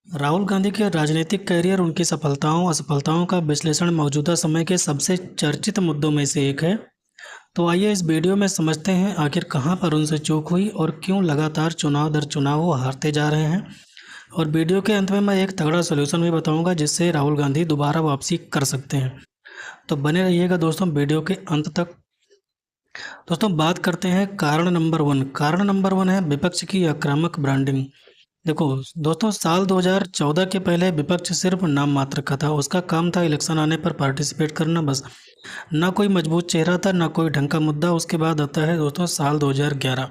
राहुल गांधी के राजनीतिक कैरियर, उनकी सफलताओं असफलताओं का विश्लेषण मौजूदा समय के सबसे चर्चित मुद्दों में से एक है। तो आइए इस वीडियो में समझते हैं आखिर कहां पर उनसे चूक हुई और क्यों लगातार चुनाव दर चुनाव वो हारते जा रहे हैं। और वीडियो के अंत में मैं एक तगड़ा सलूशन भी बताऊंगा जिससे राहुल गांधी दोबारा वापसी कर सकते हैं। तो बने रहिएगा दोस्तों वीडियो के अंत तक। दोस्तों बात करते हैं कारण नंबर वन। कारण नंबर वन है विपक्ष की आक्रामक ब्रांडिंग। देखो दोस्तों, साल 2014 के पहले विपक्ष सिर्फ नाम मात्र का था। उसका काम था इलेक्शन आने पर पार्टिसिपेट करना, बस। ना कोई मजबूत चेहरा था, ना कोई ढंग का मुद्दा। उसके बाद आता है दोस्तों साल 2011,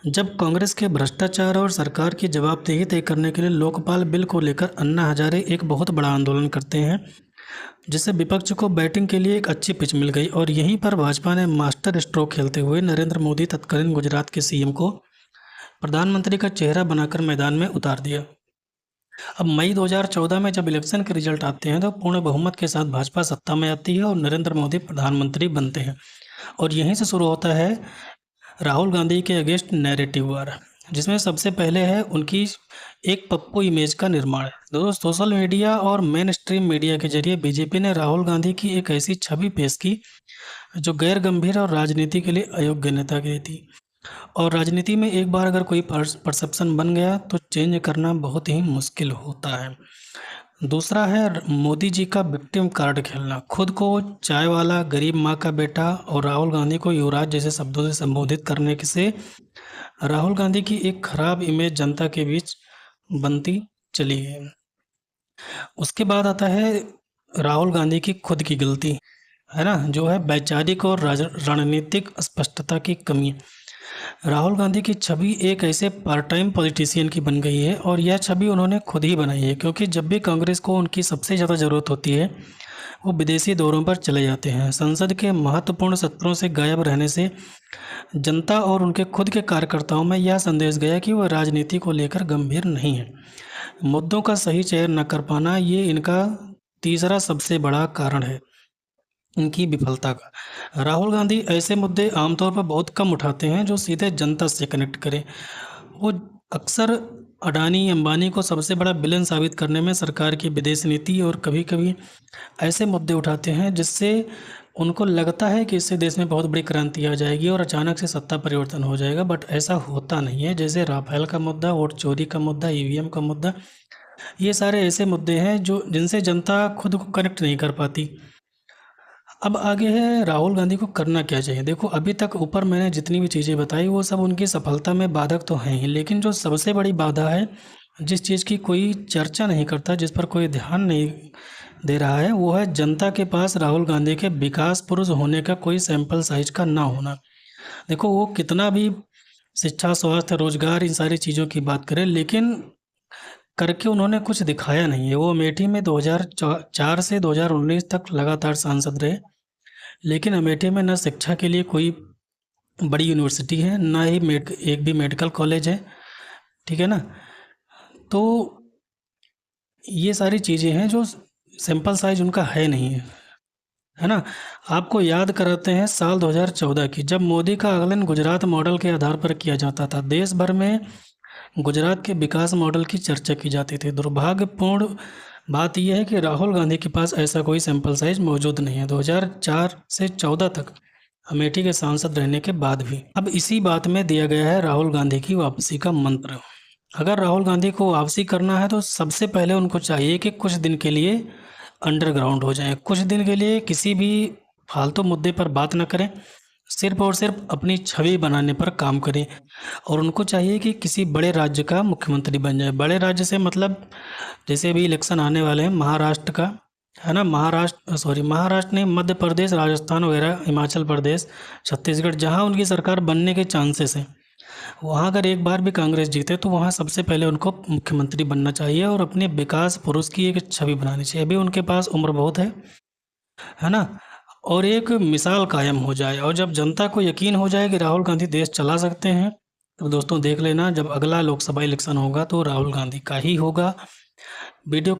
जब कांग्रेस के भ्रष्टाचार और सरकार की जवाबदेही तय करने के लिए लोकपाल बिल को लेकर अन्ना हजारे एक बहुत बड़ा आंदोलन करते हैं, जिससे विपक्ष को बैटिंग के लिए एक अच्छी पिच मिल गई। और यहीं पर भाजपा ने मास्टर स्ट्रोक खेलते हुए नरेंद्र मोदी, तत्कालीन गुजरात के सीएम, को प्रधानमंत्री का चेहरा बनाकर मैदान में उतार दिया। अब मई 2014 में जब इलेक्शन के रिजल्ट आते हैं तो पूर्ण बहुमत के साथ भाजपा सत्ता में आती है और नरेंद्र मोदी प्रधानमंत्री बनते हैं। और यहीं से शुरू होता है राहुल गांधी के अगेंस्ट नैरेटिव वार, जिसमें सबसे पहले है उनकी एक पप्पू इमेज का निर्माण। दोस्तों सोशल मीडिया और मेन स्ट्रीम मीडिया के जरिए बीजेपी ने राहुल गांधी की एक ऐसी छवि पेश की जो गैर गंभीर और राजनीति के लिए अयोग्य नेता की थी। और राजनीति में एक बार अगर कोई परसेप्शन बन गया तो चेंज करना बहुत ही मुश्किल होता है। दूसरा है मोदी जी का विक्टिम कार्ड खेलना। खुद को चाय वाला, गरीब माँ का बेटा और राहुल गांधी को युवराज जैसे शब्दों से संबोधित करने से राहुल गांधी की एक खराब इमेज जनता के बीच बनती चली गई। उसके बाद आता है राहुल गांधी की खुद की गलती, है ना, जो है वैचारिक और रणनीतिक स्पष्टता की कमी। राहुल गांधी की छवि एक ऐसे पार्ट टाइम पॉलिटिशियन की बन गई है और यह छवि उन्होंने खुद ही बनाई है, क्योंकि जब भी कांग्रेस को उनकी सबसे ज़्यादा ज़रूरत होती है वो विदेशी दौरों पर चले जाते हैं। संसद के महत्वपूर्ण सत्रों से गायब रहने से जनता और उनके खुद के कार्यकर्ताओं में यह संदेश गया कि वह राजनीति को लेकर गंभीर नहीं है। मुद्दों का सही चयन न कर पाना, ये इनका तीसरा सबसे बड़ा कारण है इनकी विफलता का। राहुल गांधी ऐसे मुद्दे आमतौर पर बहुत कम उठाते हैं जो सीधे जनता से कनेक्ट करें। वो अक्सर अडानी अंबानी को सबसे बड़ा विलेन साबित करने में सरकार की विदेश नीति और कभी कभी ऐसे मुद्दे उठाते हैं जिससे उनको लगता है कि इससे देश में बहुत बड़ी क्रांति आ जाएगी और अचानक से सत्ता परिवर्तन हो जाएगा, बट ऐसा होता नहीं है। जैसे राफेल का मुद्दा, वोट चोरी का मुद्दा, ईवीएम का मुद्दा, ये सारे ऐसे मुद्दे हैं जो जिनसे जनता खुद को कनेक्ट नहीं कर पाती। अब आगे है राहुल गांधी को करना क्या चाहिए। देखो अभी तक ऊपर मैंने जितनी भी चीज़ें बताई वो सब उनकी सफलता में बाधक तो हैं ही, लेकिन जो सबसे बड़ी बाधा है, जिस चीज़ की कोई चर्चा नहीं करता, जिस पर कोई ध्यान नहीं दे रहा है, वो है जनता के पास राहुल गांधी के विकास पुरुष होने का कोई सैंपल साइज का ना होना। देखो वो कितना भी शिक्षा, स्वास्थ्य, रोजगार, इन सारी चीज़ों की बात करें, लेकिन करके उन्होंने कुछ दिखाया नहीं है। वो अमेठी में 2004 से 2019 तक लगातार सांसद रहे, लेकिन अमेठी में न शिक्षा के लिए कोई बड़ी यूनिवर्सिटी है, ना ही एक भी मेडिकल कॉलेज है, ठीक है ना। तो ये सारी चीज़ें हैं जो सैंपल साइज उनका है नहीं है ना। आपको याद कराते हैं साल 2014 की, जब मोदी का आकलन गुजरात मॉडल के आधार पर किया जाता था। देश भर में गुजरात के विकास मॉडल की चर्चा की जाती थी। दुर्भाग्यपूर्ण बात यह है कि राहुल गांधी के पास ऐसा कोई सैंपल साइज मौजूद नहीं है, 2004 से 14 तक अमेठी के सांसद रहने के बाद भी। अब इसी बात में दिया गया है राहुल गांधी की वापसी का मंत्र। अगर राहुल गांधी को वापसी करना है तो सबसे पहले उनको चाहिए कि कुछ दिन के लिए अंडरग्राउंड हो जाए, कुछ दिन के लिए किसी भी फालतू मुद्दे पर बात न करें, सिर्फ और सिर्फ अपनी छवि बनाने पर काम करें। और उनको चाहिए कि किसी बड़े राज्य का मुख्यमंत्री बन जाए। बड़े राज्य से मतलब जैसे अभी इलेक्शन आने वाले हैं महाराष्ट्र का, है ना, महाराष्ट्र नहीं, मध्य प्रदेश, राजस्थान वगैरह, हिमाचल प्रदेश, छत्तीसगढ़, जहाँ उनकी सरकार बनने के चांसेस हैं, वहाँ अगर एक बार भी कांग्रेस जीते तो वहाँ सबसे पहले उनको मुख्यमंत्री बनना चाहिए और अपने विकास पुरुष की एक छवि बनानी चाहिए। अभी उनके पास उम्र बहुत है ना, और एक मिसाल कायम हो जाए। और जब जनता को यकीन हो जाए कि राहुल गांधी देश चला सकते हैं, तो दोस्तों देख लेना जब अगला लोकसभा इलेक्शन होगा तो राहुल गांधी का ही होगा। वीडियो